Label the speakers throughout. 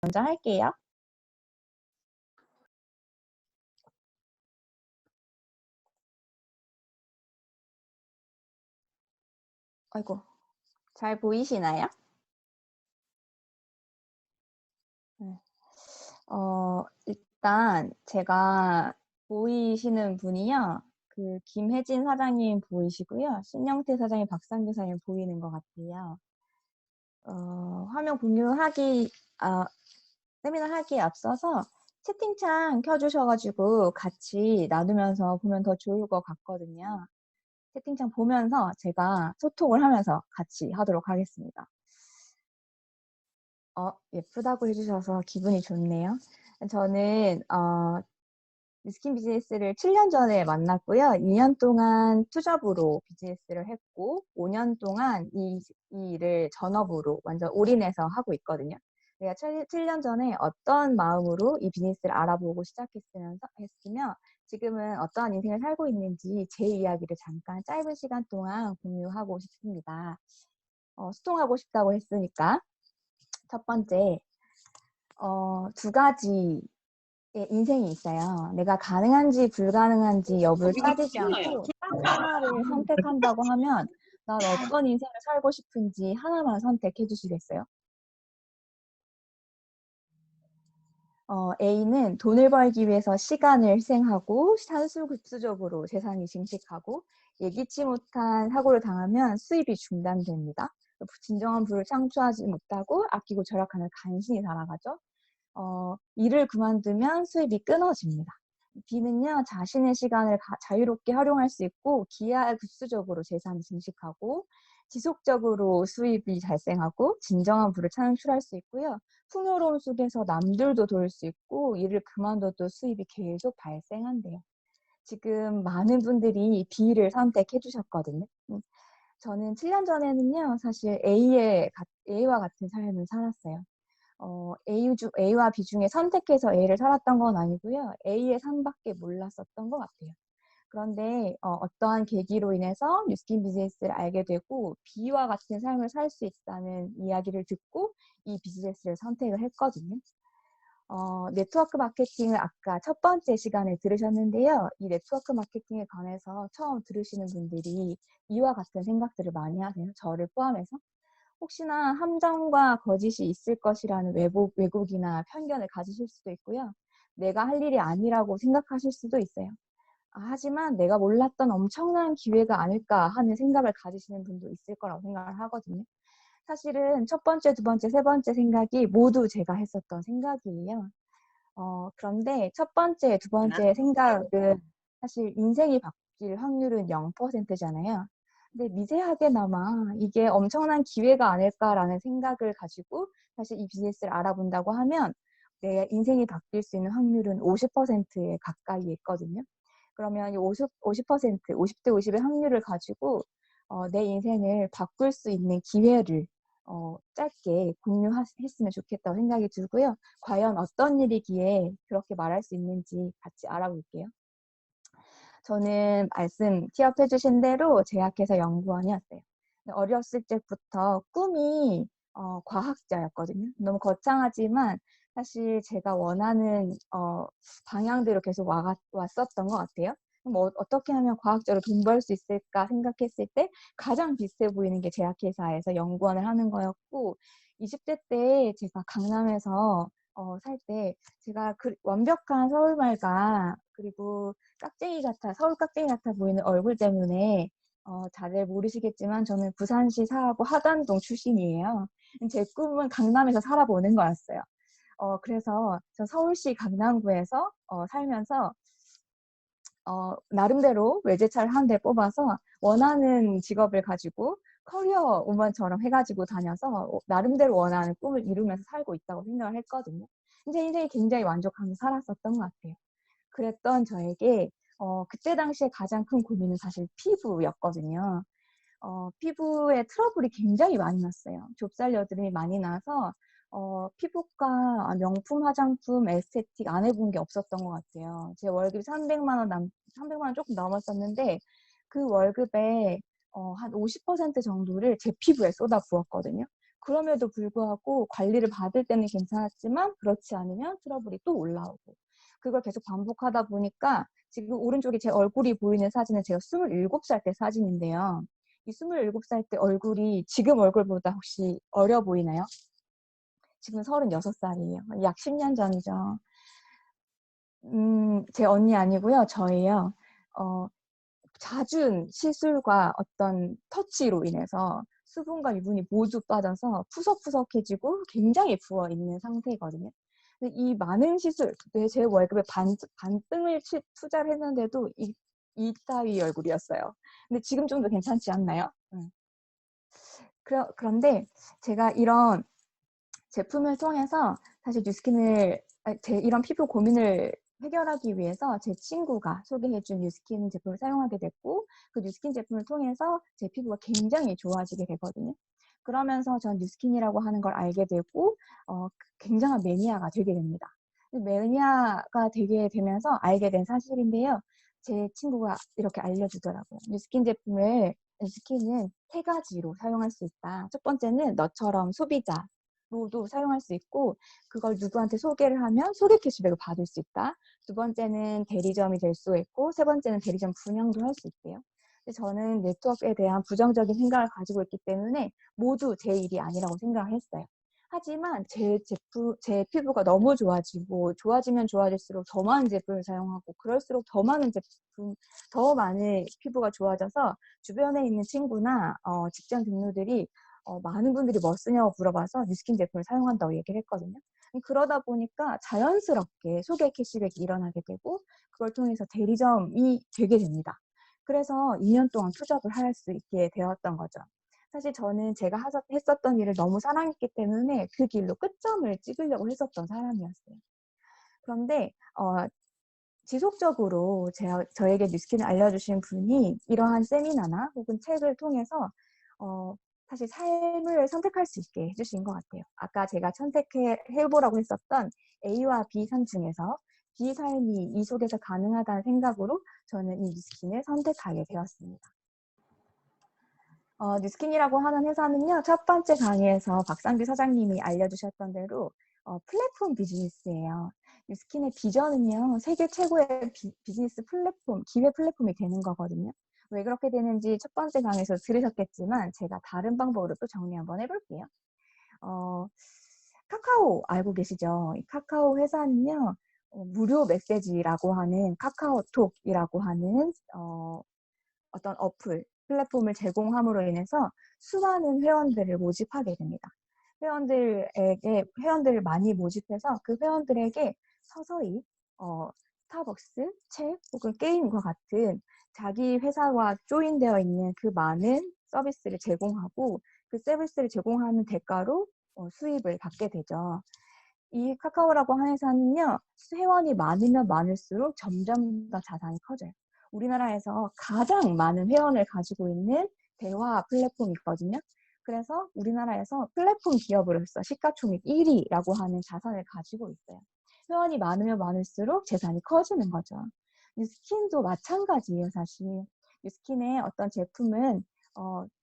Speaker 1: 먼저 할게요. 아이고, 잘 보이시나요? 네. 일단 제가 보이시는 분이요. 그 김혜진 사장님 보이시고요. 신영태 사장님, 박상규 사장님 보이는 것 같아요. 화면 공유하기, 아, 세미나 하기에 앞서서 채팅창 켜주셔가지고 같이 나누면서 보면 더 좋을 것 같거든요. 채팅창 보면서 제가 소통을 하면서 같이 하도록 하겠습니다. 예쁘다고 해주셔서 기분이 좋네요. 저는 뉴스킨 비즈니스를 7년 전에 만났고요. 2년 동안 투잡으로 비즈니스를 했고 5년 동안 이 일을 전업으로 완전 올인해서 하고 있거든요. 제가 7년 전에 어떤 마음으로 이 비즈니스를 알아보고 했으며 지금은 어떠한 인생을 살고 있는지 제 이야기를 잠깐 짧은 시간 동안 공유하고 싶습니다. 소통하고 싶다고 했으니까 첫 번째, 두 가지의 인생이 있어요. 내가 가능한지 불가능한지 여부를 따지지 않고 딱 하나를 선택한다고 하면 난 어떤 인생을 살고 싶은지 하나만 선택해 주시겠어요? A는 돈을 벌기 위해서 시간을 희생하고 산수급수적으로 재산이 증식하고 예기치 못한 사고를 당하면 수입이 중단됩니다. 진정한 부를 창출하지 못하고 아끼고 절약하는 간신히 살아가죠. 일을 그만두면 수입이 끊어집니다. B는요, 자신의 시간을 자유롭게 활용할 수 있고 기하급수적으로 재산이 증식하고 지속적으로 수입이 발생하고 진정한 부를 창출할 수 있고요. 풍요로움 속에서 남들도 도울 수 있고 일을 그만둬도 수입이 계속 발생한대요. 지금 많은 분들이 B를 선택해 주셨거든요. 저는 7년 전에는요, 사실 A와 같은 삶을 살았어요. A와 B 중에 선택해서 A를 살았던 건 아니고요. A의 삶밖에 몰랐었던 것 같아요. 그런데 어떠한 계기로 인해서 뉴스킨 비즈니스를 알게 되고 B와 같은 삶을 살 수 있다는 이야기를 듣고 이 비즈니스를 선택을 했거든요. 네트워크 마케팅을 아까 첫 번째 시간에 들으셨는데요. 이 네트워크 마케팅에 관해서 처음 들으시는 분들이 이와 같은 생각들을 많이 하세요. 저를 포함해서. 혹시나 함정과 거짓이 있을 것이라는 왜곡이나 편견을 가지실 수도 있고요. 내가 할 일이 아니라고 생각하실 수도 있어요. 하지만 내가 몰랐던 엄청난 기회가 아닐까 하는 생각을 가지시는 분도 있을 거라고 생각을 하거든요. 사실은 첫 번째, 두 번째, 세 번째 생각이 모두 제가 했었던 생각이에요. 그런데 첫 번째, 두 번째 생각은 사실 인생이 바뀔 확률은 0%잖아요. 근데 미세하게나마 이게 엄청난 기회가 아닐까라는 생각을 가지고 사실 이 비즈니스를 알아본다고 하면 내 인생이 바뀔 수 있는 확률은 50%에 가까이 있거든요. 그러면 이 50대 50의 확률을 가지고 내 인생을 바꿀 수 있는 기회를 짧게 공유했으면 좋겠다고 생각이 들고요. 과연 어떤 일이기에 그렇게 말할 수 있는지 같이 알아볼게요. 저는 취업해 주신 대로 제약회사 연구원이었어요. 어렸을 때부터 꿈이 과학자였거든요. 너무 거창하지만 사실 제가 원하는 방향대로 계속 왔었던 것 같아요. 뭐 어떻게 하면 과학자로 돈 벌 수 있을까 생각했을 때 가장 비슷해 보이는 게 제약회사에서 연구원을 하는 거였고 20대 때 제가 강남에서 살 때 제가 완벽한 서울말과 그리고 서울 깍쟁이 같아 보이는 얼굴 때문에 다들 모르시겠지만 저는 부산시 사하구 하단동 출신이에요. 제 꿈은 강남에서 살아보는 거였어요. 그래서 저 서울시 강남구에서 살면서 나름대로 외제차를 한 대 뽑아서 원하는 직업을 가지고 커리어 우먼처럼 해가지고 다녀서 나름대로 원하는 꿈을 이루면서 살고 있다고 생각을 했거든요. 제 인생이 굉장히 만족하면서 살았었던 것 같아요. 그랬던 저에게 그때 당시에 가장 큰 고민은 사실 피부였거든요. 피부에 트러블이 굉장히 많이 났어요. 좁쌀 여드름이 많이 나서 피부과, 명품 화장품, 에스테틱 안 해본 게 없었던 것 같아요. 제 월급이 300만 원 조금 넘었었는데 그 월급에 한 50% 정도를 제 피부에 쏟아 부었거든요. 그럼에도 불구하고 관리를 받을 때는 괜찮았지만 그렇지 않으면 트러블이 또 올라오고 그걸 계속 반복하다 보니까 지금 오른쪽에 제 얼굴이 보이는 사진은 제가 27살 때 사진인데요. 이 27살 때 얼굴이 지금 얼굴보다 혹시 어려 보이나요? 지금 36살이에요. 약 10년 전이죠. 제 언니 아니고요. 저예요. 어 잦은 시술과 어떤 터치로 인해서 수분과 유분이 모두 빠져서 푸석푸석해지고 굉장히 부어 있는 상태거든요. 근데 이 많은 시술, 제 월급의 반등을 투자를 했는데도 이따위 얼굴이었어요. 근데 지금 좀 더 괜찮지 않나요? 그런데 제가 이런 제품을 통해서 사실 뉴스킨을 제 이런 피부 고민을 해결하기 위해서 제 친구가 소개해 준 뉴스킨 제품을 사용하게 됐고 그 뉴스킨 제품을 통해서 제 피부가 굉장히 좋아지게 되거든요. 그러면서 전 뉴스킨이라고 하는 걸 알게 되고 굉장한 매니아가 되게 됩니다. 매니아가 되게 되면서 알게 된 사실인데요. 제 친구가 이렇게 알려주더라고요. 뉴스킨은 세 가지로 사용할 수 있다. 첫 번째는 너처럼 소비자 로도 사용할 수 있고 그걸 누구한테 소개를 하면 소개 캐시백을 받을 수 있다. 두 번째는 대리점이 될 수 있고 세 번째는 대리점 분양도 할 수 있대요. 근데 저는 네트워크에 대한 부정적인 생각을 가지고 있기 때문에 모두 제 일이 아니라고 생각을 했어요. 하지만 제 피부가 너무 좋아지고 좋아지면 좋아질수록 더 많은 제품을 사용하고 그럴수록 더 많은 피부가 좋아져서 주변에 있는 친구나 직장 동료들이 많은 분들이 뭐 쓰냐고 물어봐서 뉴스킨 제품을 사용한다고 얘기를 했거든요. 그러다 보니까 자연스럽게 소개 캐시백이 일어나게 되고 그걸 통해서 대리점이 되게 됩니다. 그래서 2년 동안 투잡을 할 수 있게 되었던 거죠. 사실 저는 제가 했었던 일을 너무 사랑했기 때문에 그 길로 끝점을 찍으려고 했었던 사람이었어요. 그런데 지속적으로 저에게 뉴스킨을 알려주신 분이 이러한 세미나나 혹은 책을 통해서 사실 삶을 선택할 수 있게 해주신 것 같아요. 아까 제가 해보라고 했었던 A와 B 삶 중에서 B 삶이 이 속에서 가능하다는 생각으로 저는 이 뉴스킨을 선택하게 되었습니다. 뉴스킨이라고 하는 회사는요, 첫 번째 강의에서 박상규 사장님이 알려주셨던 대로 플랫폼 비즈니스예요. 뉴스킨의 비전은요, 세계 최고의 비즈니스 플랫폼, 기회 플랫폼이 되는 거거든요. 왜 그렇게 되는지 첫 번째 강의에서 들으셨겠지만 제가 다른 방법으로 또 정리 한번 해볼게요. 카카오 알고 계시죠? 이 카카오 회사는요, 무료 메시지라고 하는 카카오톡이라고 하는 어떤 플랫폼을 제공함으로 인해서 수많은 회원들을 모집하게 됩니다. 회원들을 많이 모집해서 그 회원들에게 서서히 스타벅스, 책 혹은 게임과 같은 자기 회사와 조인되어 있는 그 많은 서비스를 제공하고 그 서비스를 제공하는 대가로 수입을 받게 되죠. 이 카카오라고 하는 회사는요, 회원이 많으면 많을수록 점점 더 자산이 커져요. 우리나라에서 가장 많은 회원을 가지고 있는 대화 플랫폼이 있거든요. 그래서 우리나라에서 플랫폼 기업으로서 시가총액 1위라고 하는 자산을 가지고 있어요. 회원이 많으면 많을수록 재산이 커지는 거죠. 뉴스킨도 마찬가지예요, 사실. 뉴스킨의 어떤 제품은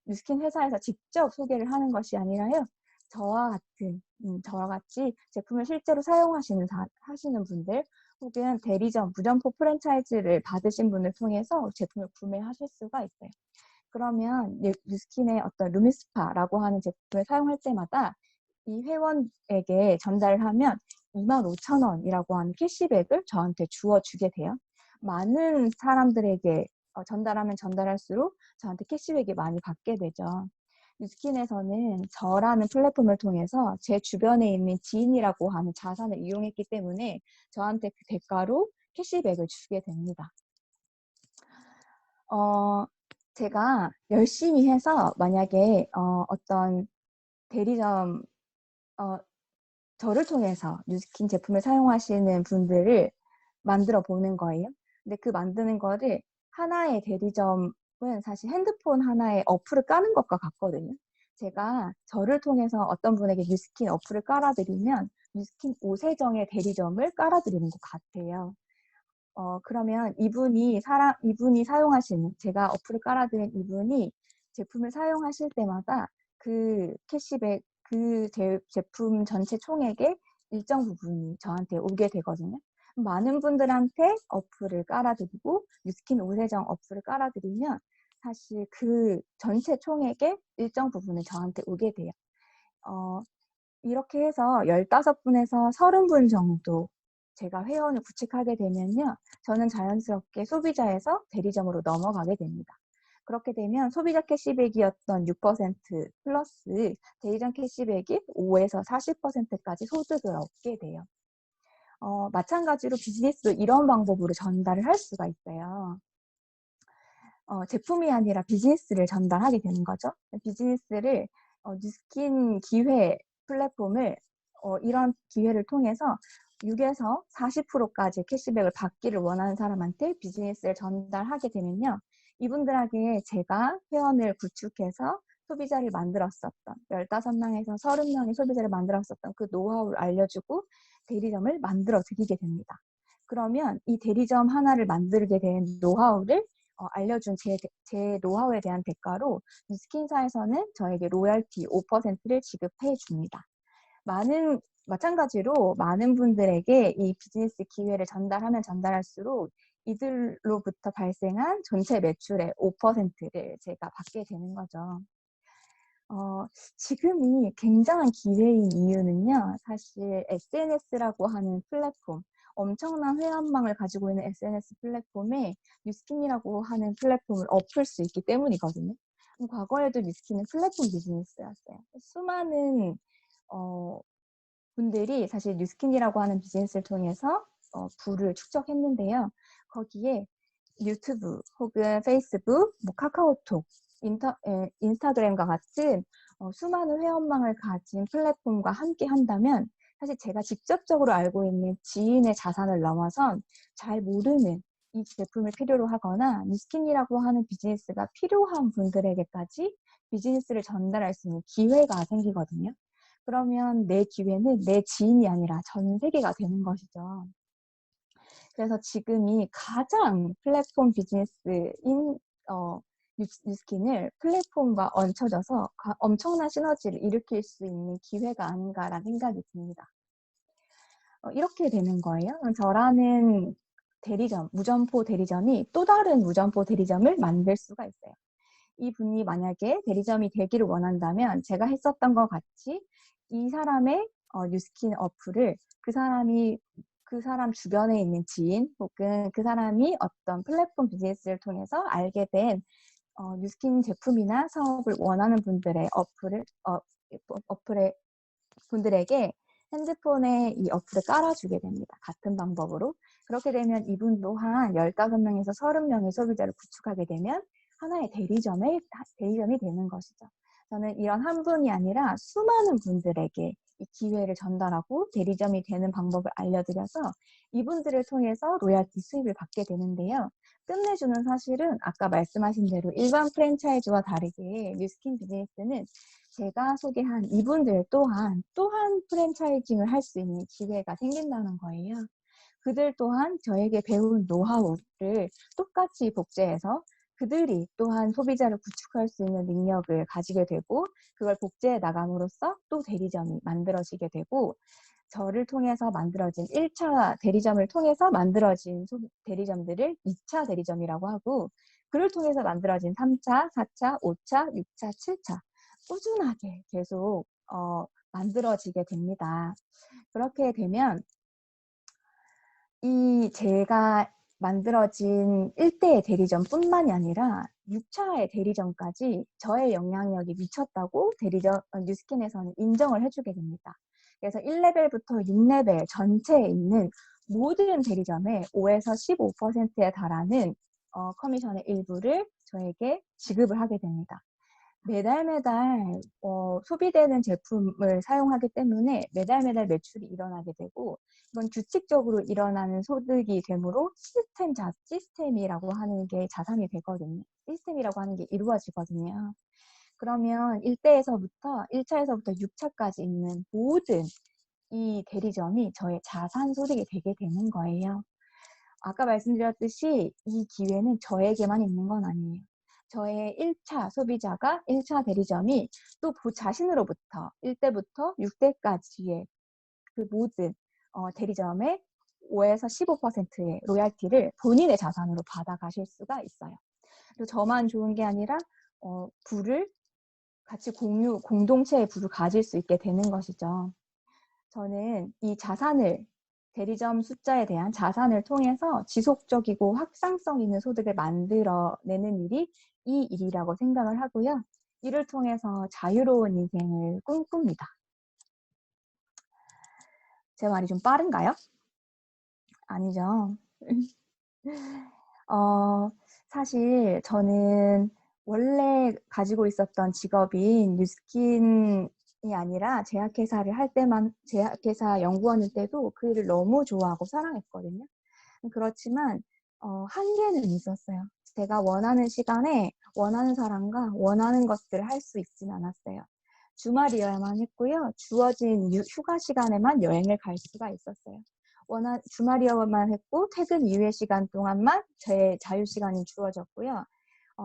Speaker 1: 뉴스킨 회사에서 직접 소개를 하는 것이 아니라요. 저와 같이 제품을 실제로 하시는 분들 혹은 대리점, 무점포 프랜차이즈를 받으신 분을 통해서 제품을 구매하실 수가 있어요. 그러면 뉴스킨의 어떤 루미스파라고 하는 제품을 사용할 때마다 이 회원에게 전달을 하면 25,000원이라고 하는 캐시백을 저한테 주어주게 돼요. 많은 사람들에게 전달하면 전달할수록 저한테 캐시백이 많이 받게 되죠. 뉴스킨에서는 저라는 플랫폼을 통해서 제 주변에 있는 지인이라고 하는 자산을 이용했기 때문에 저한테 그 대가로 캐시백을 주게 됩니다. 제가 열심히 해서 만약에 어떤 대리점 저를 통해서 뉴스킨 제품을 사용하시는 분들을 만들어 보는 거예요. 근데 그 만드는 거를 하나의 대리점은 사실 핸드폰 하나에 어플을 까는 것과 같거든요. 제가 저를 통해서 어떤 분에게 뉴스킨 어플을 깔아드리면 뉴스킨 오세정의 대리점을 깔아드리는 것 같아요. 그러면 이분이 사용하시는, 제가 어플을 깔아드린 이분이 제품을 사용하실 때마다 그 그 제품 전체 총액의 일정 부분이 저한테 오게 되거든요. 많은 분들한테 어플을 깔아드리고 뉴스킨 우세정 어플을 깔아드리면 사실 그 전체 총액의 일정 부분은 저한테 오게 돼요. 이렇게 해서 15분에서 30분 정도 제가 회원을 구축하게 되면요. 저는 자연스럽게 소비자에서 대리점으로 넘어가게 됩니다. 그렇게 되면 소비자 캐시백이었던 6% 플러스 대리점 캐시백이 5에서 40%까지 소득을 얻게 돼요. 마찬가지로 비즈니스도 이런 방법으로 전달을 할 수가 있어요. 제품이 아니라 비즈니스를 전달하게 되는 거죠. 비즈니스를 뉴스킨 기회 플랫폼을 이런 기회를 통해서 6에서 40%까지 캐시백을 받기를 원하는 사람한테 비즈니스를 전달하게 되면요. 이분들에게 제가 회원을 구축해서 소비자를 만들었었던 15명에서 30명의 소비자를 만들었었던 그 노하우를 알려주고 대리점을 만들어 드리게 됩니다. 그러면 이 대리점 하나를 만들게 된 노하우를 알려준 제 노하우에 대한 대가로 뉴스킨사에서는 저에게 로열티 5%를 지급해 줍니다. 마찬가지로 많은 분들에게 이 비즈니스 기회를 전달하면 전달할수록 이들로부터 발생한 전체 매출의 5%를 제가 받게 되는 거죠. 지금이 굉장한 기회인 이유는요. 사실 SNS라고 하는 플랫폼, 엄청난 회원망을 가지고 있는 SNS 플랫폼에 뉴스킨이라고 하는 플랫폼을 엎을 수 있기 때문이거든요. 과거에도 뉴스킨은 플랫폼 비즈니스였어요. 수많은 분들이 사실 뉴스킨이라고 하는 비즈니스를 통해서 부를 축적했는데요. 거기에 유튜브 혹은 페이스북, 카카오톡, 인스타그램과 같은 수많은 회원망을 가진 플랫폼과 함께 한다면 사실 제가 직접적으로 알고 있는 지인의 자산을 넘어선 잘 모르는 이 제품을 필요로 하거나 뉴스킨이라고 하는 비즈니스가 필요한 분들에게까지 비즈니스를 전달할 수 있는 기회가 생기거든요. 그러면 내 기회는 내 지인이 아니라 전 세계가 되는 것이죠. 그래서 지금이 가장 플랫폼 비즈니스인 뉴스킨을 플랫폼과 얹혀져서 엄청난 시너지를 일으킬 수 있는 기회가 아닌가라는 생각이 듭니다. 이렇게 되는 거예요. 저라는 대리점, 무점포 대리점이 또 다른 무점포 대리점을 만들 수가 있어요. 이분이 만약에 대리점이 되기를 원한다면 제가 했었던 것 같이 이 사람의 뉴스킨 어플을 그 사람 주변에 있는 지인 혹은 그 사람이 어떤 플랫폼 비즈니스를 통해서 알게 된 뉴스킨 제품이나 사업을 원하는 분들의 어플의 분들에게 핸드폰에 이 어플을 깔아주게 됩니다. 같은 방법으로. 그렇게 되면 이분 또한 15명에서 30명의 소비자를 구축하게 되면 하나의 대리점이 되는 것이죠. 저는 이런 한 분이 아니라 수많은 분들에게 이 기회를 전달하고 대리점이 되는 방법을 알려드려서 이분들을 통해서 로얄티 수입을 받게 되는데요. 끝내주는 사실은 아까 말씀하신 대로 일반 프랜차이즈와 다르게 뉴스킨 비즈니스는 제가 소개한 이분들 또한 프랜차이징을 할 수 있는 기회가 생긴다는 거예요. 그들 또한 저에게 배운 노하우를 똑같이 복제해서 그들이 또한 소비자를 구축할 수 있는 능력을 가지게 되고 그걸 복제해 나감으로써 또 대리점이 만들어지게 되고 저를 통해서 만들어진 1차 대리점을 통해서 만들어진 대리점들을 2차 대리점이라고 하고 그를 통해서 만들어진 3차, 4차, 5차, 6차, 7차 꾸준하게 계속 만들어지게 됩니다. 그렇게 되면 이 제가 만들어진 1대의 대리점뿐만이 아니라 6차의 대리점까지 저의 영향력이 미쳤다고 뉴스킨에서는 인정을 해주게 됩니다. 그래서 1레벨부터 6레벨 전체에 있는 모든 대리점에 5에서 15%에 달하는 커미션의 일부를 저에게 지급을 하게 됩니다. 매달 소비되는 제품을 사용하기 때문에 매달 매출이 일어나게 되고 이건 규칙적으로 일어나는 소득이 되므로 시스템이라고 하는 게 자산이 되거든요. 시스템이라고 하는 게 이루어지거든요. 그러면 1차에서부터 6차까지 있는 모든 이 대리점이 저의 자산 소득이 되게 되는 거예요. 아까 말씀드렸듯이 이 기회는 저에게만 있는 건 아니에요. 저의 1차 소비자가 1차 대리점이 또 자신으로부터 1대부터 6대까지의 그 모든 대리점의 5에서 15%의 로얄티를 본인의 자산으로 받아가실 수가 있어요. 그리고 저만 좋은 게 아니라 부를 같이 공동체의 부를 가질 수 있게 되는 것이죠. 저는 이 자산을 대리점 숫자에 대한 자산을 통해서 지속적이고 확장성 있는 소득을 만들어내는 일이 이 일이라고 생각을 하고요. 이를 통해서 자유로운 인생을 꿈꿉니다. 제 말이 좀 빠른가요? 아니죠. 사실 저는 원래 가지고 있었던 직업인 뉴스킨이 아니라 제약회사 연구원일 때도 그 일을 너무 좋아하고 사랑했거든요. 그렇지만 한계는 있었어요. 제가 원하는 시간에 원하는 사람과 원하는 것들을 할 수 있지는 않았어요. 주말이어야만 했고요. 주어진 휴가 시간에만 여행을 갈 수가 있었어요. 주말이어야만 했고 퇴근 이후의 시간 동안만 제 자유시간이 주어졌고요.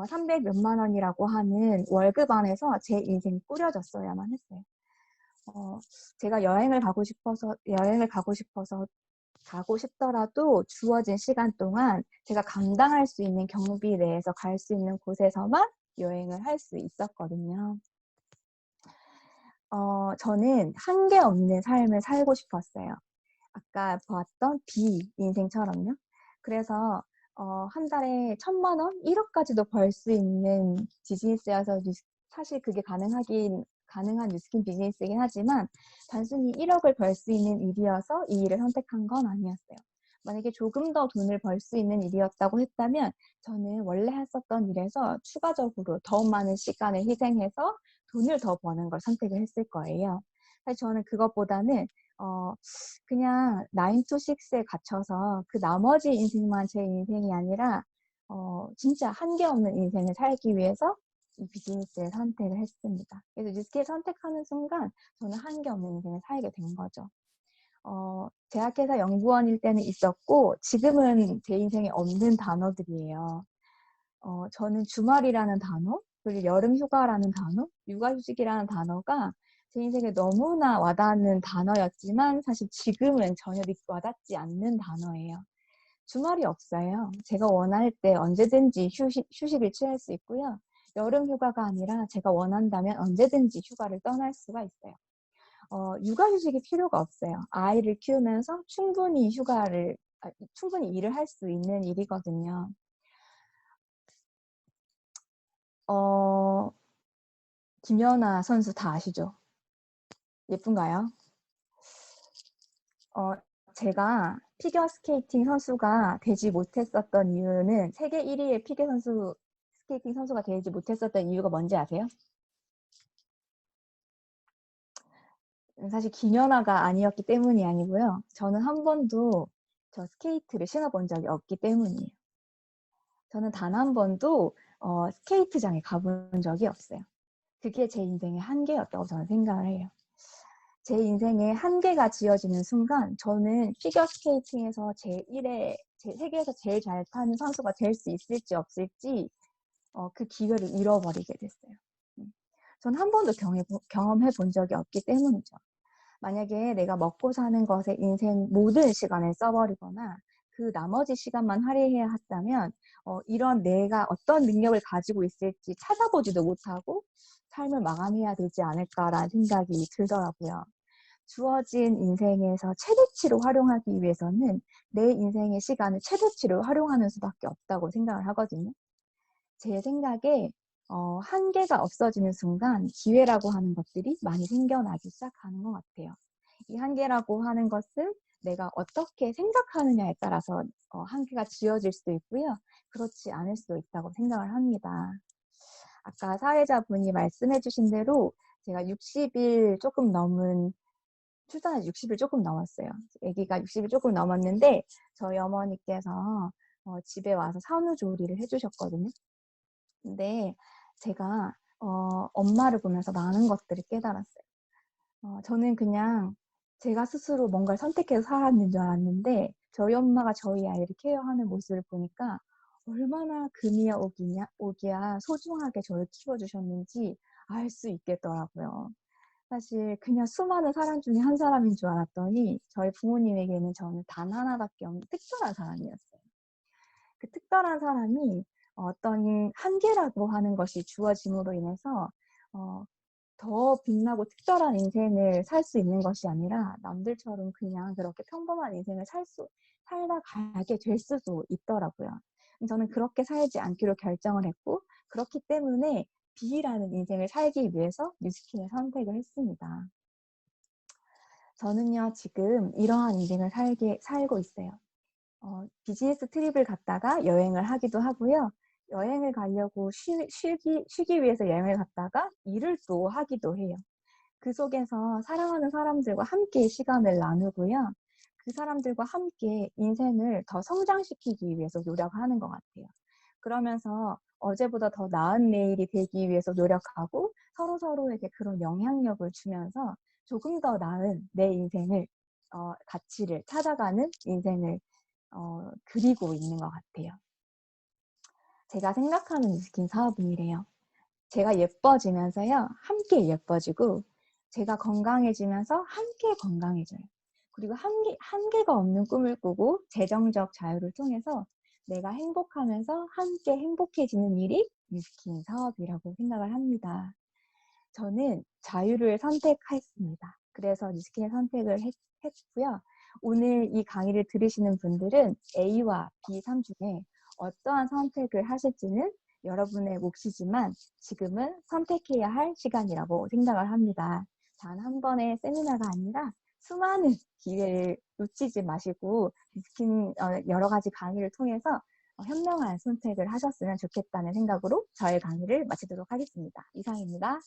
Speaker 1: 300 몇만 원이라고 하는 월급 안에서 제 인생이 꾸려졌어야만 했어요. 제가 여행을 가고 싶더라도 주어진 시간 동안 제가 감당할 수 있는 경비 내에서 갈 수 있는 곳에서만 여행을 할 수 있었거든요. 저는 한계 없는 삶을 살고 싶었어요. 아까 보았던 B 인생처럼요. 그래서 한 달에 1,000만 원, 1억까지도 벌 수 있는 비즈니스여서 사실 그게 가능한 뉴스킨 비즈니스이긴 하지만 단순히 1억을 벌 수 있는 일이어서 이 일을 선택한 건 아니었어요. 만약에 조금 더 돈을 벌 수 있는 일이었다고 했다면 저는 원래 했었던 일에서 추가적으로 더 많은 시간을 희생해서 돈을 더 버는 걸 선택을 했을 거예요. 사실 저는 그것보다는 그냥 9 to 6에 갇혀서 그 나머지 인생만 제 인생이 아니라 진짜 한계 없는 인생을 살기 위해서 이 비즈니스를 선택을 했습니다. 그래서 뉴스키를 선택하는 순간 저는 한계 없는 인생을 살게 된 거죠. 제약회사 연구원일 때는 있었고 지금은 제 인생에 없는 단어들이에요. 저는 주말이라는 단어, 그리고 여름휴가라는 단어, 육아휴직이라는 단어가 제 인생에 너무나 와닿는 단어였지만 사실 지금은 전혀 와닿지 않는 단어예요. 주말이 없어요. 제가 원할 때 언제든지 휴식을 취할 수 있고요. 여름휴가가 아니라 제가 원한다면 언제든지 휴가를 떠날 수가 있어요. 육아휴직이 필요가 없어요. 아이를 키우면서 충분히 일을 할 수 있는 일이거든요. 김연아 선수 다 아시죠? 예쁜가요? 제가 피겨스케이팅 선수가 되지 못했었던 이유는 세계 1위의 스케이팅 선수가 되지 못했었던 이유가 뭔지 아세요? 사실 김연아가 아니었기 때문이 아니고요. 저는 한 번도 저 스케이트를 신어본 적이 없기 때문이에요. 저는 단 한 번도 스케이트장에 가본 적이 없어요. 그게 제 인생의 한계였다고 저는 생각을 해요. 제 인생에 한계가 지어지는 순간 저는 피겨스케이팅에서 세계에서 제일 잘 타는 선수가 될 수 있을지 없을지 그 기회를 잃어버리게 됐어요. 전 한 번도 경험해 본 적이 없기 때문이죠. 만약에 내가 먹고 사는 것에 인생 모든 시간을 써버리거나 그 나머지 시간만 할애해야 했다면 이런 내가 어떤 능력을 가지고 있을지 찾아보지도 못하고 삶을 마감해야 되지 않을까라는 생각이 들더라고요. 주어진 인생에서 최대치로 활용하기 위해서는 내 인생의 시간을 최대치로 활용하는 수밖에 없다고 생각을 하거든요. 제 생각에 한계가 없어지는 순간 기회라고 하는 것들이 많이 생겨나기 시작하는 것 같아요. 이 한계라고 하는 것은 내가 어떻게 생각하느냐에 따라서 한계가 지어질 수도 있고요. 그렇지 않을 수도 있다고 생각을 합니다. 아까 사회자분이 말씀해 주신 대로 제가 60일 조금 넘은 출산한 60일 조금 넘었어요. 아기가 60일 조금 넘었는데 저희 어머니께서 집에 와서 산후조리를 해주셨거든요. 근데 제가 엄마를 보면서 많은 것들을 깨달았어요. 저는 그냥 제가 스스로 뭔가를 선택해서 살았는 줄 알았는데 저희 엄마가 저희 아이를 케어하는 모습을 보니까 얼마나 금이야 오기야 소중하게 저를 키워주셨는지 알 수 있겠더라고요. 사실 그냥 수많은 사람 중에 한 사람인 줄 알았더니 저희 부모님에게는 저는 단 하나밖에 없는 특별한 사람이었어요. 그 특별한 사람이 어떤 한계라고 하는 것이 주어짐으로 인해서 어 더 빛나고 특별한 인생을 살 수 있는 것이 아니라 남들처럼 그냥 그렇게 평범한 인생을 살다 가게 될 수도 있더라고요. 저는 그렇게 살지 않기로 결정을 했고 그렇기 때문에 B라는 인생을 살기 위해서 뉴스킨을 선택을 했습니다. 저는요 지금 이러한 인생을 살고 있어요. 비즈니스 트립을 갔다가 여행을 하기도 하고요. 여행을 가려고 쉬기 위해서 여행을 갔다가 일을 또 하기도 해요. 그 속에서 사랑하는 사람들과 함께 시간을 나누고요. 그 사람들과 함께 인생을 더 성장시키기 위해서 노력하는 것 같아요. 그러면서 어제보다 더 나은 내일이 되기 위해서 노력하고 서로서로에게 그런 영향력을 주면서 조금 더 나은 내 인생을 가치를 찾아가는 인생을 그리고 있는 것 같아요. 제가 생각하는 뉴스킨 사업은 이래요. 제가 예뻐지면서요. 함께 예뻐지고 제가 건강해지면서 함께 건강해져요. 그리고 한계가 없는 꿈을 꾸고 재정적 자유를 통해서 내가 행복하면서 함께 행복해지는 일이 뉴스킨 사업이라고 생각을 합니다. 저는 자유를 선택했습니다. 그래서 뉴스킨을 선택을 했고요. 오늘 이 강의를 들으시는 분들은 A와 B 삶 중에 어떠한 선택을 하실지는 여러분의 몫이지만 지금은 선택해야 할 시간이라고 생각을 합니다. 단 한 번의 세미나가 아니라 수많은 기회를 놓치지 마시고 뉴스킨 여러 가지 강의를 통해서 현명한 선택을 하셨으면 좋겠다는 생각으로 저의 강의를 마치도록 하겠습니다. 이상입니다.